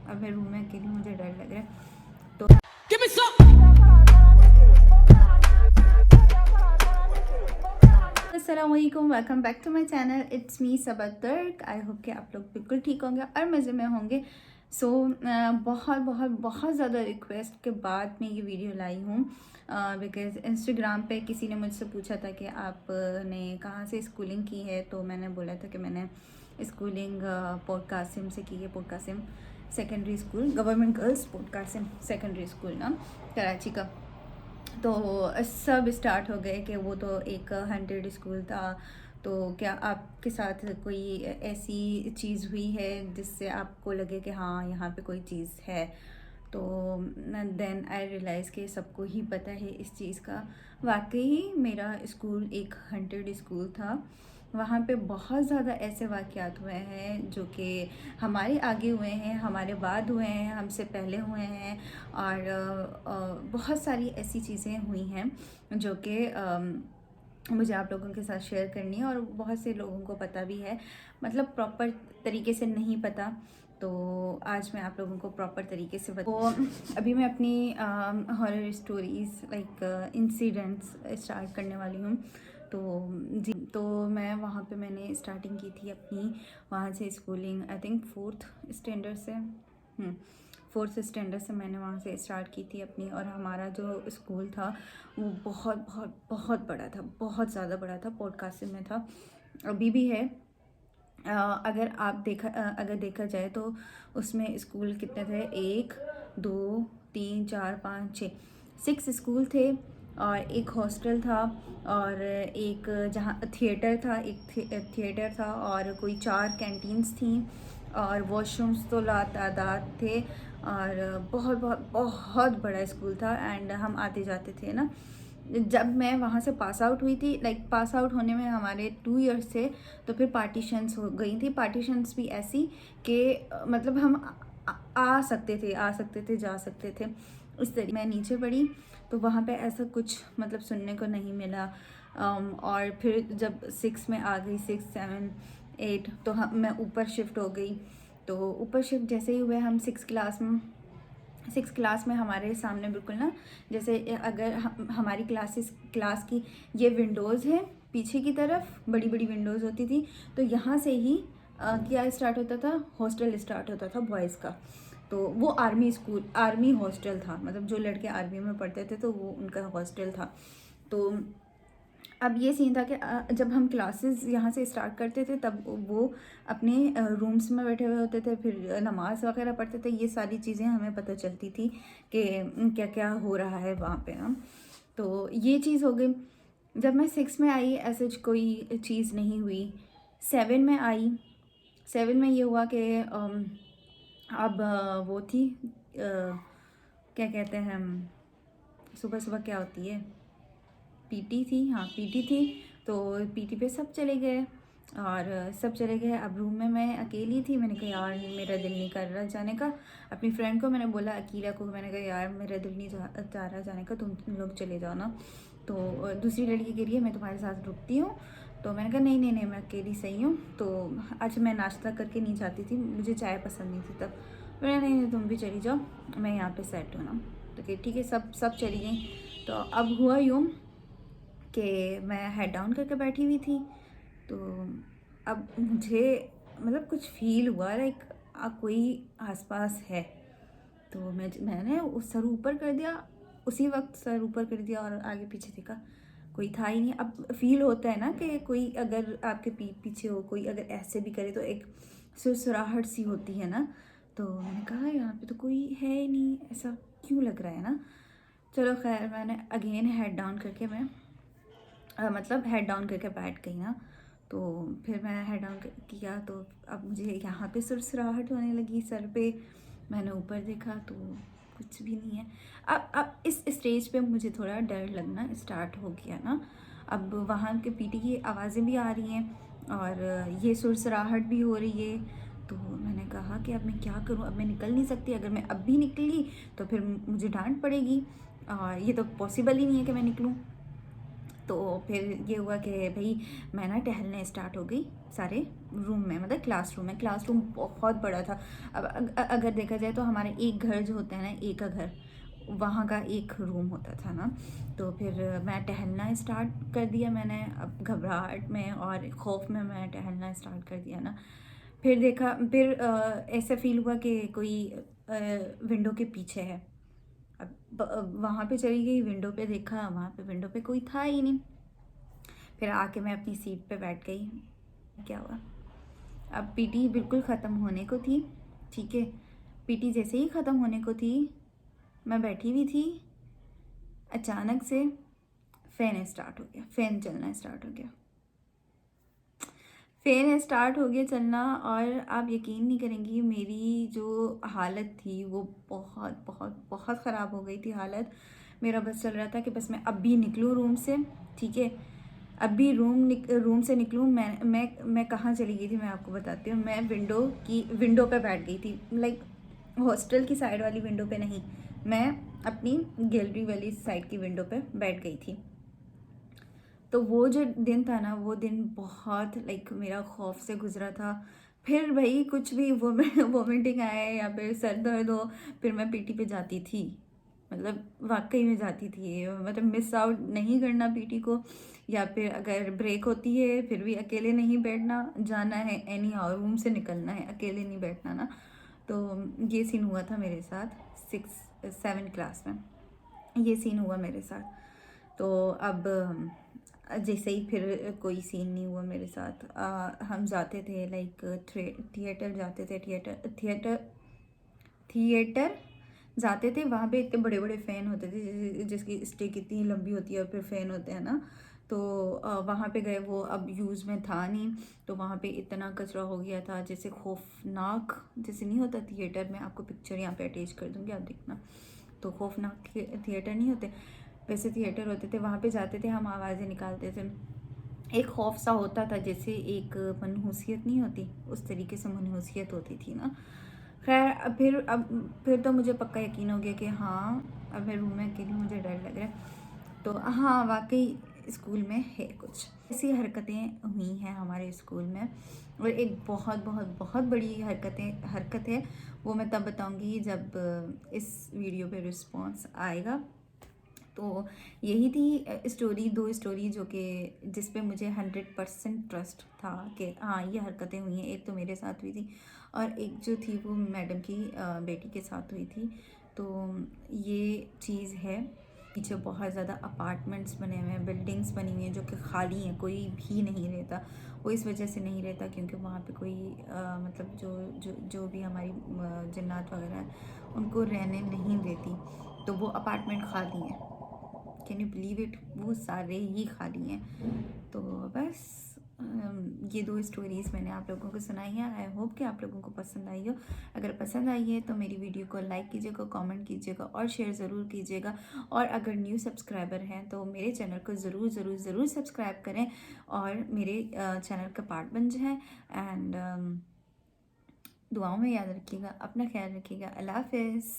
अब मैं रूम में अकेली, मुझे डर लग रहा है। तो अस्सलाम वालेकुम, welcome back to my channel. It's me Saba Turk. I hope कि आप लोग बिल्कुल ठीक होंगे और मज़े में होंगे। सो बहुत बहुत बहुत ज़्यादा रिक्वेस्ट के बाद मैं ये वीडियो लाई हूँ, बिकॉज़ इंस्टाग्राम पे किसी ने मुझसे पूछा था कि आपने कहाँ से स्कूलिंग की है। तो मैंने बोला था कि मैंने स्कूलिंग पोर्ट कासिम से की है। Port Qasim secondary school, government girls port Qasim secondary school ना, कराची का। तो सब स्टार्ट हो गए कि वो तो एक हंटेड स्कूल था, तो क्या आपके साथ कोई ऐसी चीज़ हुई है जिससे आपको लगे कि हाँ यहाँ पे कोई चीज़ है। तो देन आई रियलाइज़ कि सबको ही पता है इस चीज़ का। वाकई मेरा स्कूल एक हंटेड स्कूल था। वहाँ पे बहुत ज़्यादा ऐसे वाक़यात हुए हैं जो कि हमारे आगे हुए हैं, हमारे बाद हुए हैं, हमसे पहले हुए हैं। और बहुत सारी ऐसी चीज़ें हुई हैं जो कि मुझे आप लोगों के साथ शेयर करनी है। और बहुत से लोगों को पता भी है, मतलब प्रॉपर तरीके से नहीं पता। तो आज मैं आप लोगों को प्रॉपर तरीके से तो अभी मैं अपनी horror stories like incidents start करने वाली हूँ। तो जी, तो मैं वहाँ पे मैंने स्टार्टिंग की थी अपनी वहाँ से schooling. I think fourth standard से मैंने वहाँ से स्टार्ट की थी अपनी। और हमारा जो स्कूल था वो बहुत बहुत बहुत बड़ा था, बहुत ज़्यादा बड़ा था, पोर्ट कासिम में था, अभी भी है। अगर देखा जाए तो उसमें स्कूल कितने थे, 1 2 3 4 5 6 6 स्कूल थे। और एक हॉस्टल था, और एक जहाँ थिएटर था, एक थिएटर था, और कोई 4 कैंटीन्स थी, और वॉशरूम्स तो लातादाद थे। और बहुत बहुत बहुत बड़ा स्कूल था। एंड हम आते जाते थे ना। जब मैं वहाँ से पास आउट हुई थी, लाइक पास आउट होने में हमारे 2 इयर्स थे, तो फिर पार्टीशंस हो गई थी। पार्टीशंस भी ऐसी कि मतलब हम आ सकते थे, जा सकते थे। उस तरीके मैं नीचे पढ़ी तो वहाँ पे ऐसा कुछ मतलब सुनने को नहीं मिला। और फिर जब 6 में आ गई, 6 7 8, तो मैं ऊपर शिफ्ट हो गई। तो ऊपर शिफ्ट जैसे ही हुए हम 6 क्लास में हमारे सामने बिल्कुल ना, जैसे अगर हमारी क्लास की ये विंडोज़ है पीछे की तरफ, बड़ी बड़ी विंडोज़ होती थी। तो यहाँ से ही क्या स्टार्ट होता था, हॉस्टल स्टार्ट होता था बॉयज़ का। तो वो आर्मी हॉस्टल था, मतलब जो लड़के आर्मी में पढ़ते थे तो वो उनका हॉस्टल था। तो अब ये सीन था कि जब हम क्लासेस यहाँ से स्टार्ट करते थे तब वो अपने रूम्स में बैठे हुए होते थे, फिर नमाज वगैरह पढ़ते थे। ये सारी चीज़ें हमें पता चलती थी कि क्या क्या हो रहा है वहाँ पे ना। तो ये चीज़ हो गई। जब मैं 6 में आई ऐसे कोई चीज़ नहीं हुई। 7 में आई, 7 में ये हुआ कि अब वो थी क्या कहते हैं, सुबह सुबह क्या होती है, पीटी थी। हाँ, पीटी थी। तो पीटी पे सब चले गए, और सब चले गए। अब रूम में मैं अकेली थी। मैंने कहा यार मेरा दिल नहीं कर रहा जाने का। अपनी फ्रेंड को मैंने बोला, अकीला को, मैंने कहा यार मेरा दिल नहीं चाह रहा जाने का, तुम लोग चले जाओ ना। तो दूसरी लड़की कह रही है मैं तुम्हारे साथ रुकती हूँ। तो मैंने कहा नहीं नहीं नहीं, मैं अकेली सही हूँ। तो आज मैं नाश्ता करके नहीं चाहती थी, मुझे चाय पसंद नहीं थी तब। मैंने नहीं नहीं तुम भी चली जाओ, मैं यहाँ पे सेट हूँ ना। तो ठीक है, सब चली गई। तो अब हुआ यूँ कि मैं हेड डाउन करके बैठी हुई थी। तो अब मुझे मतलब कुछ फील हुआ लाइक कोई आसपास है। तो मैंने उस सर ऊपर कर दिया, उसी वक्त सर ऊपर कर दिया, और आगे पीछे देखा, कोई था ही नहीं। अब फील होता है ना कि कोई अगर आपके पीछे हो, कोई अगर ऐसे भी करे तो एक सुरसुराहट सी होती है ना। तो मैंने कहा यहाँ पे तो कोई है ही नहीं, ऐसा क्यों लग रहा है ना। चलो खैर, मैंने अगेन हेड डाउन करके मतलब हेड डाउन करके बैठ गई ना। तो फिर मैं हेड डाउन किया तो अब मुझे यहाँ पे सुरसुराहट होने लगी सर पे। मैंने ऊपर देखा तो कुछ भी नहीं है। अब इस स्टेज पे मुझे थोड़ा डर लगना स्टार्ट हो गया ना। अब वहाँ के पीटी की आवाज़ें भी आ रही हैं और ये सुरसुराहट भी हो रही है। तो मैंने कहा कि अब मैं क्या करूँ, अब मैं निकल नहीं सकती। अगर मैं अब भी निकली तो फिर मुझे डांट पड़ेगी, और ये तो पॉसिबल ही नहीं है कि मैं निकलूँ। तो फिर ये हुआ कि भाई मैं ना टहलने स्टार्ट हो गई। सारे रूम में, मतलब क्लासरूम में। क्लासरूम बहुत बड़ा था। अब अगर देखा जाए तो हमारे एक घर जो होता है ना, एक का घर, वहाँ का एक रूम होता था ना। तो फिर मैं टहलना स्टार्ट कर दिया मैंने, अब घबराहट में और खौफ में मैं टहलना स्टार्ट कर दिया ना। फिर देखा, फिर ऐसा फील हुआ कि कोई विंडो के पीछे है। अब वहाँ पे चली गई, विंडो पे देखा, वहाँ पे विंडो पे कोई था ही नहीं। फिर आके मैं अपनी सीट पे बैठ गई। क्या हुआ, अब पीटी बिल्कुल ख़त्म होने को थी, ठीक है। पीटी जैसे ही ख़त्म होने को थी, मैं बैठी हुई थी, अचानक से फ़ैन स्टार्ट हो गया, फ़ैन चलना स्टार्ट हो गया, फ़ैन स्टार्ट हो गया चलना। और आप यकीन नहीं करेंगी, मेरी जो हालत थी वो बहुत बहुत बहुत ख़राब हो गई थी हालत। मेरा बस चल रहा था कि बस मैं अभी निकलूँ रूम से, ठीक है, अभी रूम से निकलूँ। मैं कहाँ चली गई थी मैं आपको बताती हूँ। मैं विंडो पे बैठ गई थी, लाइक हॉस्टल की साइड वाली विंडो पे नहीं, मैं अपनी गैलरी वाली साइड की विंडो पे बैठ गई थी। तो वो जो दिन था ना, वो दिन बहुत लाइक मेरा खौफ से गुजरा था। फिर भाई कुछ भी वोमिटिंग आए या फिर सर दर्द हो, फिर मैं पीटी पे जाती थी, मतलब वाकई में जाती थी। मतलब मिस आउट नहीं करना पीटी को, या फिर अगर ब्रेक होती है फिर भी अकेले नहीं बैठना, जाना है एनी हाउ, रूम से निकलना है, अकेले नहीं बैठना ना। तो ये सीन हुआ था मेरे साथ 6-7 क्लास में, ये सीन हुआ मेरे साथ। तो अब जैसे ही फिर कोई सीन नहीं हुआ मेरे साथ। हम जाते थे लाइक थिएटर जाते थे, थिएटर थिएटर जाते थे। वहाँ पे इतने बड़े बड़े फ़ैन होते थे, जिसकी स्टिक इतनी लंबी होती है और फिर फ़ैन होते हैं ना। तो वहाँ पे गए, वो अब यूज़ में था नहीं। तो वहाँ पे इतना कचरा हो गया था, जैसे खौफनाक, जैसे नहीं होता थिएटर में, आपको पिक्चर यहाँ पे अटैच कर दूँगी, आप देखना। तो खौफनाक थिएटर नहीं होते, वैसे थिएटर होते थे। वहाँ पे जाते थे हम, आवाज़ें निकालते थे, एक खौफ सा होता था, जैसे एक मनहूसियत नहीं होती, उस तरीके से मनहूसियत होती थी ना। खैर फिर तो मुझे पक्का यकीन हो गया कि हाँ, अब मैं रूम में अकेली, मुझे डर लग रहा है। तो हाँ, वाकई स्कूल में है कुछ ऐसी हरकतें हुई हैं हमारे स्कूल में। और एक बहुत बहुत बहुत बड़ी हरकत है, वो मैं तब बताऊंगी जब इस वीडियो पे रिस्पॉन्स आएगा। तो यही थी स्टोरी, 2 स्टोरी जो कि जिस पे मुझे 100% ट्रस्ट था कि हाँ, ये हरकतें हुई हैं। एक तो मेरे साथ हुई थी और एक जो थी वो मैडम की बेटी के साथ हुई थी। तो ये चीज़ है। पीछे बहुत ज़्यादा अपार्टमेंट्स बने हुए हैं, बिल्डिंग्स बनी हुई हैं जो कि खाली हैं, कोई भी नहीं रहता। वो इस वजह से नहीं रहता क्योंकि वहाँ पे कोई मतलब जो भी हमारी जन्नात वगैरह हैं, उनको रहने नहीं देती। तो वो अपार्टमेंट खाली हैं, कैन यू बिलीव इट, वो सारे ही खाली हैं। तो बस ये 2 स्टोरीज़ मैंने आप लोगों को सुनाई हैं। आई होप कि आप लोगों को पसंद आई हो। अगर पसंद आई है तो मेरी वीडियो को लाइक कीजिएगा, कमेंट कीजिएगा और शेयर ज़रूर कीजिएगा। और अगर न्यू सब्सक्राइबर हैं तो मेरे चैनल को ज़रूर ज़रूर ज़रूर सब्सक्राइब करें और मेरे चैनल का पार्ट बन जाएं। एंड दुआओं में याद रखिएगा, अपना ख्याल रखिएगा। अल्लाह हाफ़िज़।